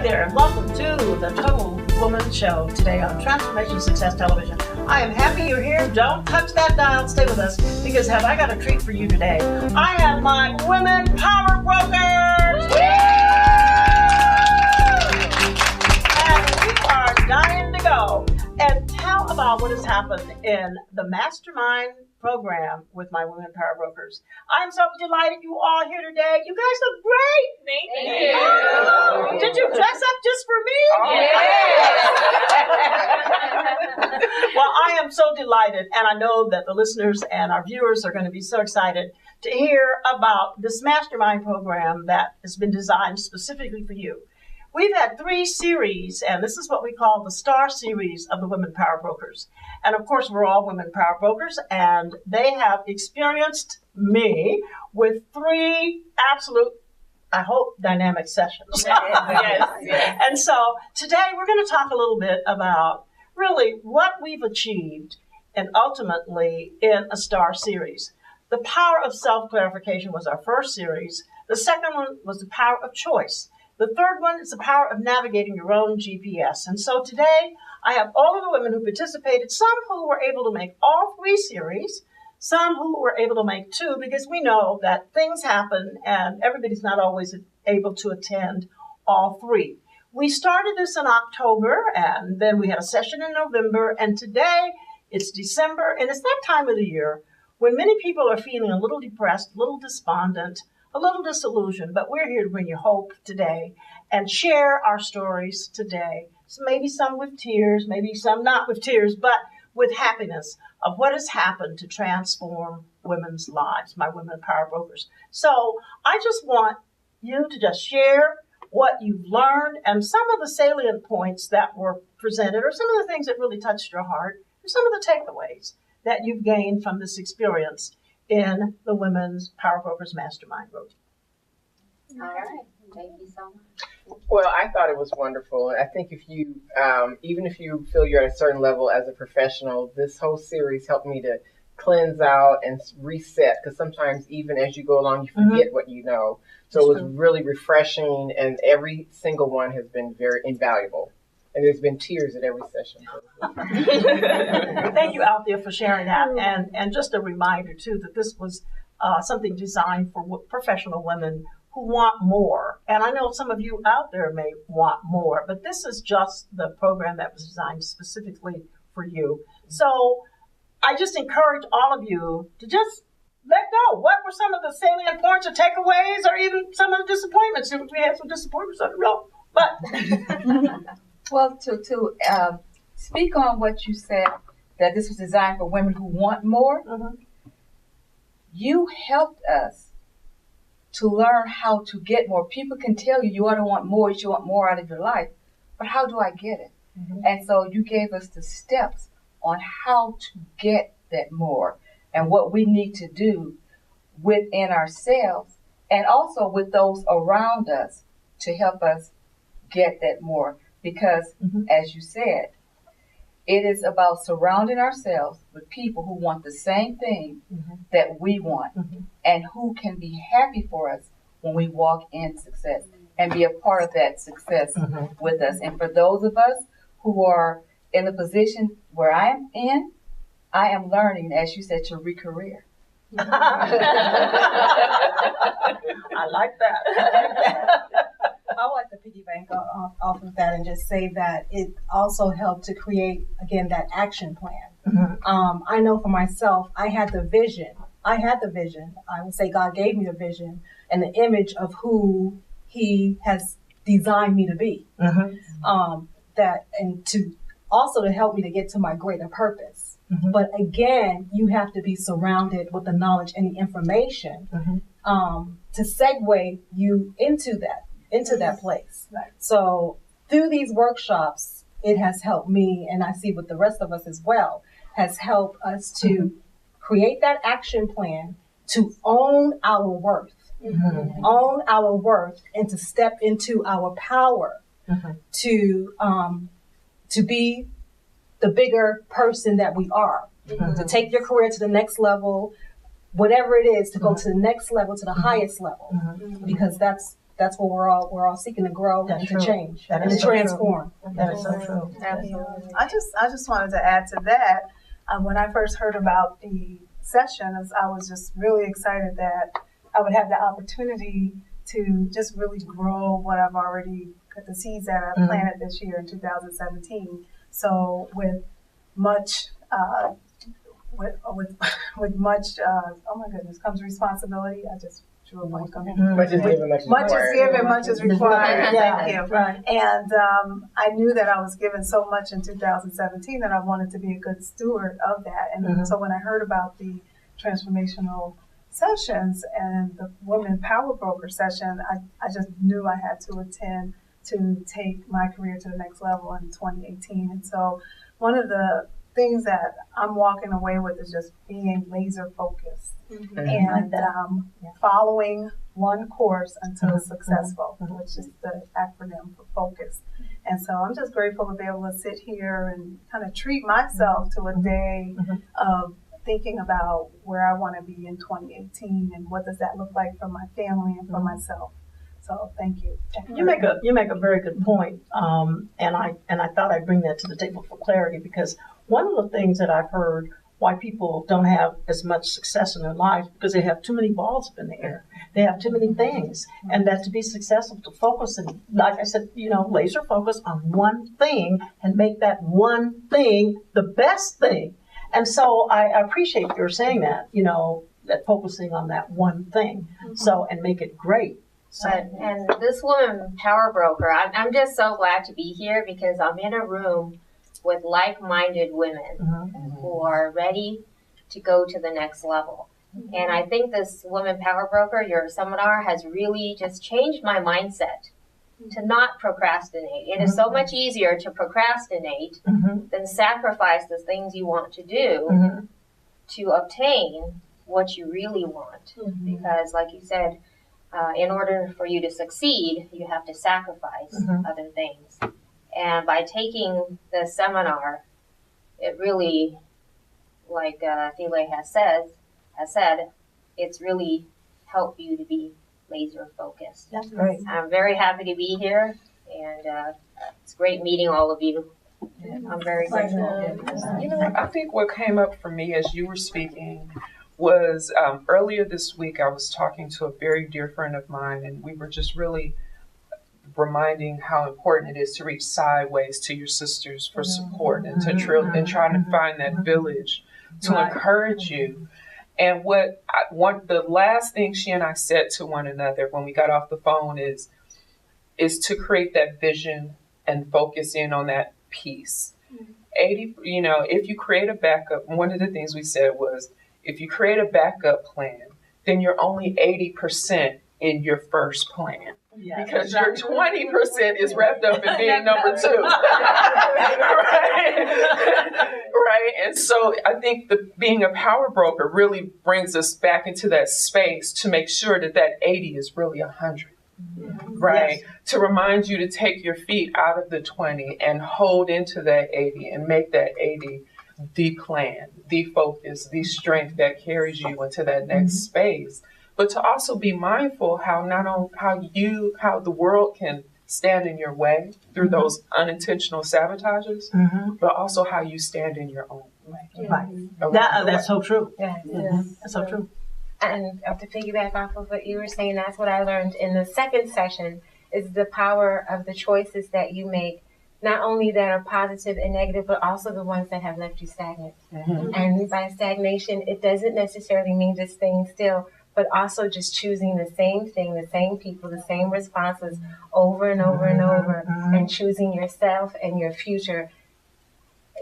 there, and welcome to the Total Woman Show today on Transformation Success Television. I am happy you're here. Don't touch that dial. Stay with us, because have I got a treat for you today. I have my Women Power Brokers! And we are dying to go and tell about what has happened in the Mastermind program with my Women Power Brokers. I'm so delighted you all here today. You guys look great. Thank you. Oh, did you dress up just for me? Well, I am so delighted, and I know that the listeners and our viewers are going to be so excited to hear about this Mastermind program that has been designed specifically for you. We've had 3 series, and this is what we call the Star Series of the Women Power Brokers. And of course, we're all Women Power Brokers, and they have experienced me with 3 absolute, I hope, dynamic sessions. Yes. And so today we're going to talk a little bit about really what we've achieved and ultimately in a Star Series. The Power of Self-Clarification was our first series. The second one was the Power of Choice. The third one is the power of navigating your own GPS. And so today, I have all of the women who participated, some who were able to make all 3 series, some who were able to make 2, because we know that things happen and everybody's not always able to attend all 3. We started this in October, and then we had a session in November, and today it's December, and it's that time of the year when many people are feeling a little depressed, a little despondent, a little disillusioned, but we're here to bring you hope today and share our stories today. So maybe some with tears, maybe some not with tears, but with happiness of what has happened to transform women's lives, my Women Power Brokers. So I just want you to just share what you've learned and some of the salient points that were presented, or some of the things that really touched your heart, or some of the takeaways that you've gained from this experience in the Women's Power Brokers Mastermind group. All right. Thank you so much. Well, I thought it was wonderful. I think if you, even if you feel you're at a certain level as a professional, this whole series helped me to cleanse out and reset, because sometimes even as you go along, you forget what you know. So it was really refreshing, and every single one has been very invaluable. And there's been tears at every session. Thank you, Althea, for sharing that. And just a reminder, too, that this was something designed for professional women who want more. And I know some of you out there may want more, but this is just the program that was designed specifically for you. So I just encourage all of you to just let go. What were some of the salient points or takeaways, or even some of the disappointments? We had some disappointments on the road, but... Well, to speak on what you said, that this was designed for women who want more, you helped us to learn how to get more. People can tell you ought to want more, you want more out of your life, but how do I get it? And so you gave us the steps on how to get that more and what we need to do within ourselves and also with those around us to help us get that more. Because, as you said, it is about surrounding ourselves with people who want the same thing that we want and who can be happy for us when we walk in success and be a part of that success with us. And for those of us who are in the position where I am in, I am learning, as you said, to re-career. I like that. I would like to piggyback off of that and just say that it also helped to create, again, that action plan. I know for myself, I had the vision. I would say God gave me the vision and the image of who He has designed me to be. That and to also to help me to get to my greater purpose. But again, you have to be surrounded with the knowledge and the information to segue you into that place. Right. So through these workshops, it has helped me, and I see with the rest of us as well, has helped us to create that action plan to own our worth, own our worth, and to step into our power to be the bigger person that we are, to take your career to the next level, whatever it is, to go to the next level, to the highest level, because that's that's what we're all seeking to grow That's and true. to change That and is to so true. transform. That is so true. Absolutely. I just wanted to add to that. When I first heard about the sessions, I was just really excited that I would have the opportunity to just really grow what I've already got, the seeds that I've planted this year in 2017. So with much with much oh my goodness comes responsibility. I just drew a blank on it. Much is given, much is Much is required. given, much is required. Yeah, Thank you. right. And I knew that I was given so much in 2017 that I wanted to be a good steward of that. And so when I heard about the transformational sessions and the Women Power Broker session, I just knew I had to attend to take my career to the next level in 2018. And so one of the things that I'm walking away with is just being laser focused and following one course until it's successful, which is the acronym for focus. And so I'm just grateful to be able to sit here and kind of treat myself to a day of thinking about where I want to be in 2018 and what does that look like for my family and for myself. So thank you. You make a very good point, and I thought I'd bring that to the table for clarity, because one of the things that I've heard why people don't have as much success in their lives because they have too many balls up in the air. They have too many things, and that to be successful, to focus and, like I said, laser focus on one thing and make that one thing the best thing. And so I appreciate your saying that, that focusing on that one thing, so and make it great. So, And this Woman Power Broker, I'm just so glad to be here because I'm in a room with like-minded women who are ready to go to the next level. And I think this Woman Power Broker, your seminar, has really just changed my mindset to not procrastinate. It is so much easier to procrastinate than sacrifice the things you want to do to obtain what you really want. Because like you said, in order for you to succeed, you have to sacrifice other things. And by taking the seminar, it really, like Thiele has said, it's really helped you to be laser focused. that's great. I'm very happy to be here, and it's great meeting all of you. I'm very grateful. I think what came up for me as you were speaking was earlier this week I was talking to a very dear friend of mine, and we were just really reminding how important it is to reach sideways to your sisters for support and and trying to find that village to encourage you. And the last thing she and I said to one another when we got off the phone is to create that vision and focus in on that piece. 80, if you create a backup, one of the things we said was, if you create a backup plan, then you're only 80% in your first plan. Because your 20% is wrapped up in being number 2. Right? And so I think being a power broker really brings us back into that space to make sure that 80 is really 100. Right? Yes. To remind you to take your feet out of the 20 and hold into that 80 and make that 80 the plan, the focus, the strength that carries you into that next space. But to also be mindful how the world can stand in your way through those unintentional sabotages, but also how you stand in your own way. Right. That's so true. That's so true. And to piggyback off of what you were saying, that's what I learned in the second session, is the power of the choices that you make, not only that are positive and negative, but also the ones that have left you stagnant. And by stagnation, it doesn't necessarily mean just staying still, but also just choosing the same thing, the same people, the same responses over and over and over, and choosing yourself and your future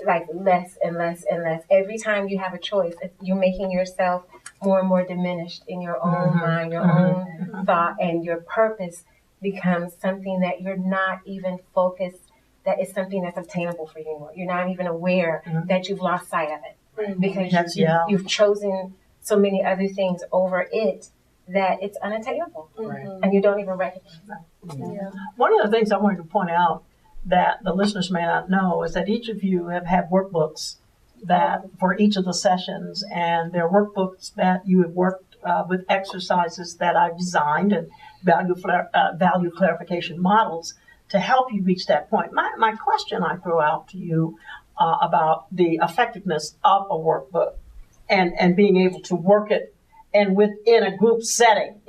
like less and less and less. Every time you have a choice, you're making yourself more and more diminished in your own mind, your own thought, and your purpose becomes something that you're not even focused, that is something that's obtainable for you anymore. You're not even aware that you've lost sight of it because you've chosen so many other things over it that it's unattainable, and you don't even recognize it. One of the things I wanted to point out that the listeners may not know is that each of you have had workbooks that for each of the sessions, and they're workbooks that you have worked with exercises that I've designed, and value clarification models to help you reach that point. My question I throw out to you about the effectiveness of a workbook and being able to work it and within a group setting.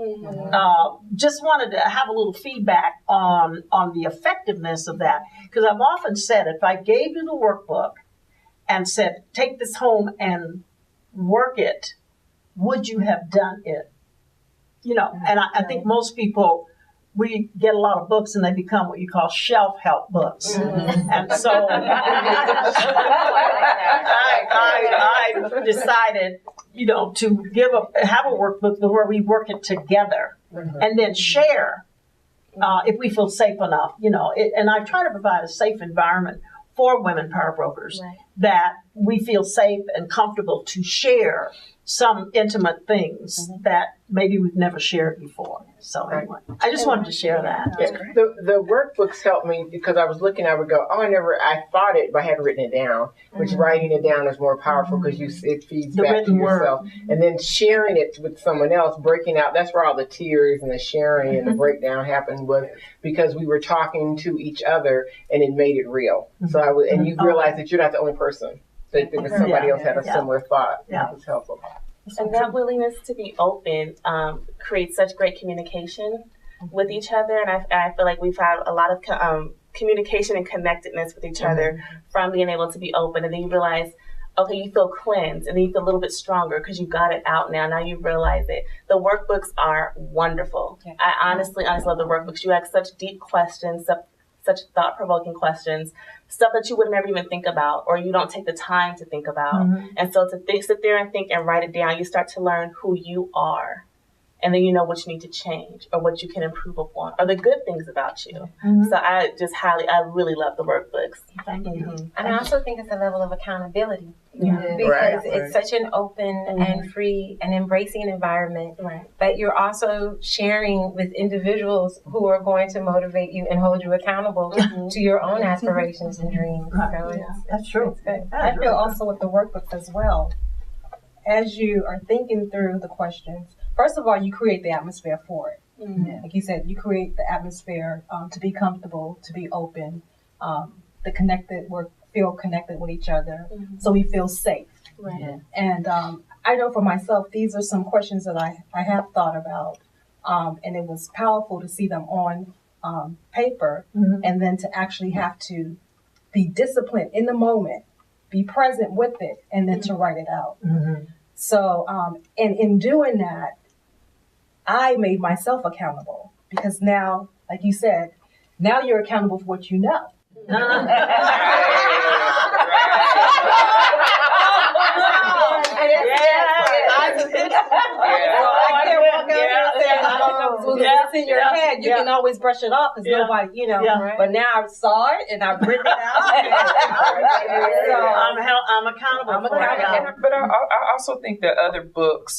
Just wanted to have a little feedback on the effectiveness of that. Because I've often said, if I gave you the workbook and said, take this home and work it, would you have done it? You know, and I think most people, we get a lot of books and they become what you call shelf help books. And so I decided, you know, to have a workbook where we work it together and then share if we feel safe enough, you know. And I try to provide a safe environment for women power brokers that we feel safe and comfortable to share some intimate things that maybe we've never shared before. So anyway, I just wanted to share that. Yeah, the workbooks helped me because I was looking, I would go, I thought it, but I hadn't written it down, which writing it down is more powerful because it feeds back to yourself. And then sharing it with someone else, breaking out, that's where all the tears and the sharing and the breakdown happened, was because we were talking to each other and it made it real. So and you realize that you're not the only person. That there was somebody else had a similar thought. Yeah. It was helpful. And that willingness to be open creates such great communication with each other. And I feel like we've had a lot of communication and connectedness with each other from being able to be open. And then you realize, okay, you feel cleansed and then you feel a little bit stronger because you got it out now. Now you realize it. The workbooks are wonderful. Yeah. I honestly love the workbooks. You ask such deep questions, such thought-provoking questions, stuff that you would never even think about or you don't take the time to think about. And so to sit there and think and write it down, you start to learn who you are. And then you know what you need to change or what you can improve upon or the good things about you. So I really love the workbooks. Thank you. And I also think it's a level of accountability because it's such an open and free and embracing environment. But you're also sharing with individuals who are going to motivate you and hold you accountable to your own aspirations and dreams. So that's true. I feel also with the workbooks as well, as you are thinking through the questions, first of all, you create the atmosphere for it. Like you said, you create the atmosphere to be comfortable, to be open, feel connected with each other, so we feel safe. And I know for myself, these are some questions that I have thought about, and it was powerful to see them on paper, and then to actually have to be disciplined in the moment, be present with it, and then to write it out. So, and in doing that, I made myself accountable because now, like you said, now you're accountable for what you know. It's in your head. You can always brush it off because nobody, you know. But now I saw it and I've written it out. So I'm accountable for it. But I also think that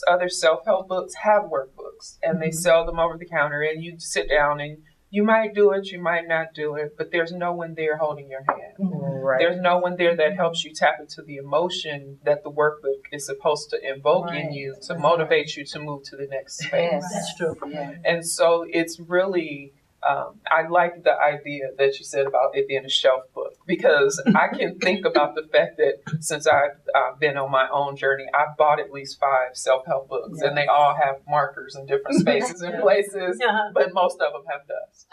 other self-help books have workbooks and they sell them over the counter and you sit down and you might do it, you might not do it, but there's no one there holding your hand. There's no one there that helps you tap into the emotion that the workbook is supposed to invoke in you to motivate you to move to the next space. That's true. And so it's really, I like the idea that you said about it being a shelf book because I can think about the fact that since I've been on my own journey, I've bought at least 5 self-help books and they all have markers in different spaces and places, but most of them have dust.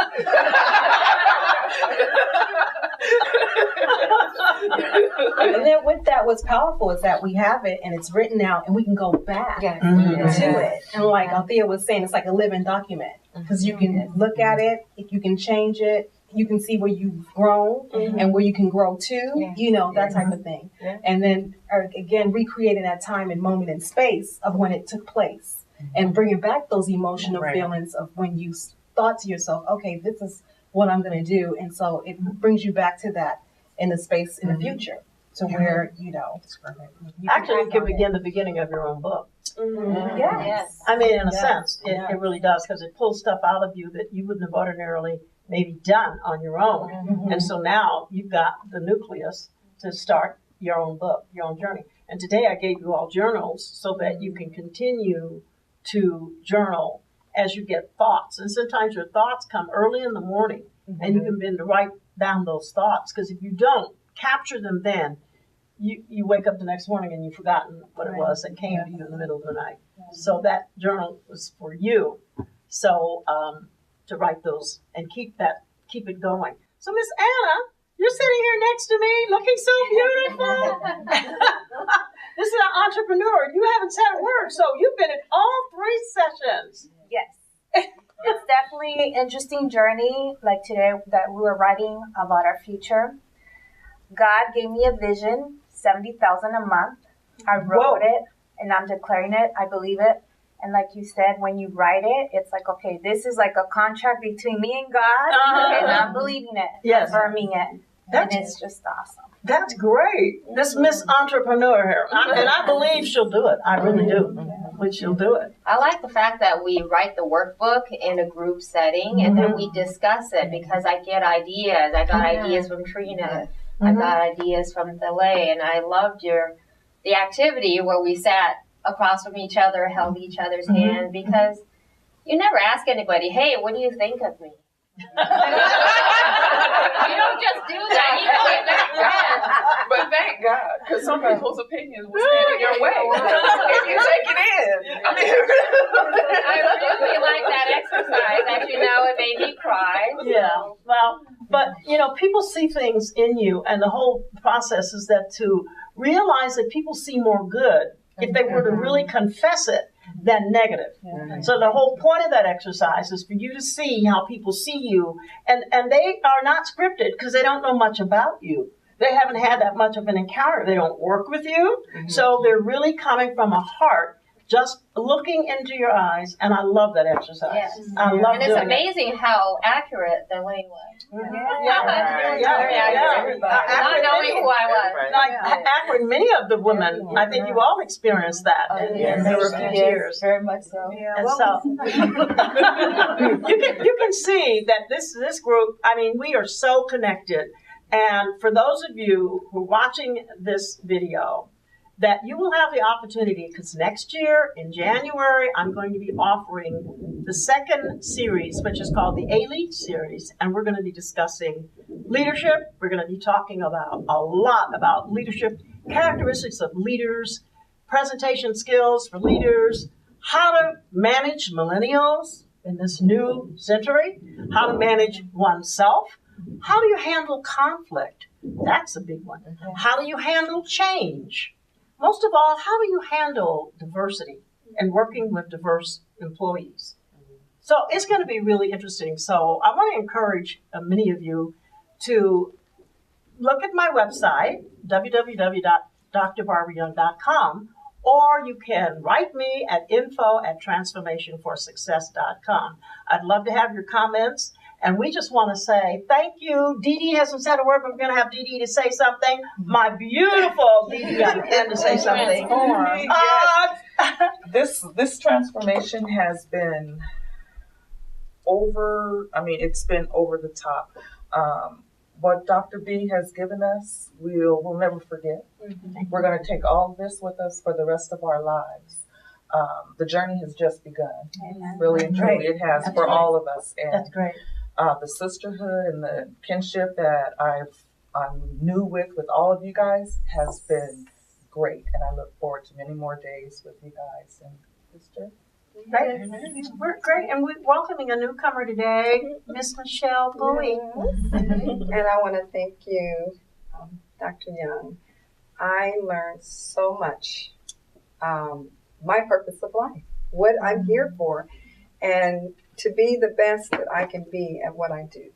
And then with that, what's powerful is that we have it and it's written out and we can go back to it. And like Althea was saying, it's like a living document because you can look at it, you can change it, you can see where you've grown and where you can grow to, you know, that type of thing. And then again, recreating that time and moment and space of when it took place and bringing back those emotional feelings of when you thought to yourself, okay, this is what I'm going to do. And so it brings you back to that in the space in the future to where, you know. Actually, it can begin the beginning of your own book. Yes. I mean, in a sense, it really does because it pulls stuff out of you that you wouldn't have ordinarily maybe done on your own. And so now you've got the nucleus to start your own book, your own journey. And today I gave you all journals so that you can continue to journal as you get thoughts. And sometimes your thoughts come early in the morning, and you can begin to write down those thoughts. Because if you don't capture them then, you wake up the next morning and you've forgotten what it was that came to you in the middle of the night. So that journal was for you. So to write those and keep it going. So Miss Anna, you're sitting here next to me, looking so beautiful. This is an entrepreneur. You haven't said a word, so you've been in all 3 sessions. Yes. It's definitely an interesting journey, like today that we were writing about our future. God gave me a vision, $70,000 a month. I wrote it, and I'm declaring it. I believe it. And like you said, when you write it, it's like, okay, this is like a contract between me and God, and I'm believing it, affirming it. And it's just awesome. That's great. This Miss Entrepreneur here. And I believe she'll do it. I really do. But she'll do it. I like the fact that we write the workbook in a group setting and then we discuss it because I get ideas. I got ideas from Trina. I got ideas from Delay. And I loved the activity where we sat across from each other, held each other's hand, because you never ask anybody, hey, what do you think of me? You don't just do that. You know it back. But thank God, because some people's opinions will stand in your way if you take it in. I really like that exercise. As you know, it made me cry. Yeah. Well, but people see things in you, and the whole process is that to realize that people see more good if they were to really confess it than negative. So the whole point of that exercise is for you to see how people see you, and they are not scripted because they don't know much about you. They haven't had that much of an encounter. They don't work with you. So they're really coming from a heart, just looking into your eyes, and I love that exercise. Yes. I love and it's amazing how accurate the lane was. Very accurate. Not knowing who I was. Accurate. Many of the women, I think you all experienced that. And there were a few tears. Very much so. And so you can see that this group, I mean, we are so connected. And for those of you who are watching this video, that you will have the opportunity, because next year in January, I'm going to be offering the second series, which is called the Elite Series, and we're going to be discussing leadership. We're going to be talking about a lot about leadership, characteristics of leaders, presentation skills for leaders, how to manage millennials in this new century, how to manage oneself, how do you handle conflict? That's a big one. How do you handle change? Most of all, how do you handle diversity and working with diverse employees? So it's going to be really interesting. So I want to encourage many of you to look at my website, www.drbarbarayoung.com, or you can write me at info@transformationforsuccess.com. I'd love to have your comments. And we just want to say thank you. Dee Dee hasn't said a word, but we're going to have Dee Dee to say something. My beautiful Dee Dee again to say something. This transformation has been it's been over the top. What Dr. B has given us, we'll never forget. We're going to take all this with us for the rest of our lives. The journey has just begun. Really and truly, it has for all of us. And that's great. The sisterhood and the kinship that I'm new with all of you guys has been great, and I look forward to many more days with you guys. And sister, great. We're great, and we're welcoming a newcomer today, Miss Michelle Bowie. And I want to thank you, Dr. Young. I learned so much. My purpose of life, what I'm here for, and to be the best that I can be at what I do.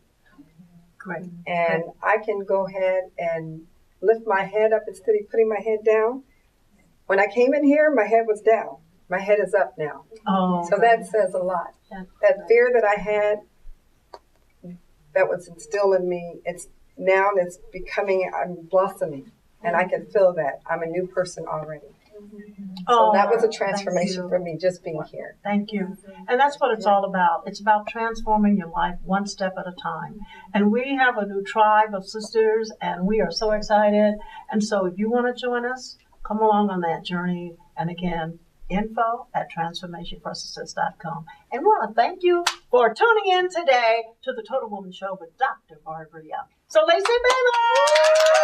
Great. And I can go ahead and lift my head up instead of putting my head down. When I came in here, my head was down. My head is up now. So that says a lot. That fear that I had, that was instilled in me, it's becoming, I'm blossoming. And I can feel that. I'm a new person already. So that was a transformation for me, just being here. Thank you. And that's what it's all about. It's about transforming your life one step at a time. And we have a new tribe of sisters, and we are so excited. And so if you want to join us, come along on that journey. And again, info@transformationforsuccess.com. And we want to thank you for tuning in today to the Total Woman Show with Dr. Barbara Young. So, Lacey Baylor!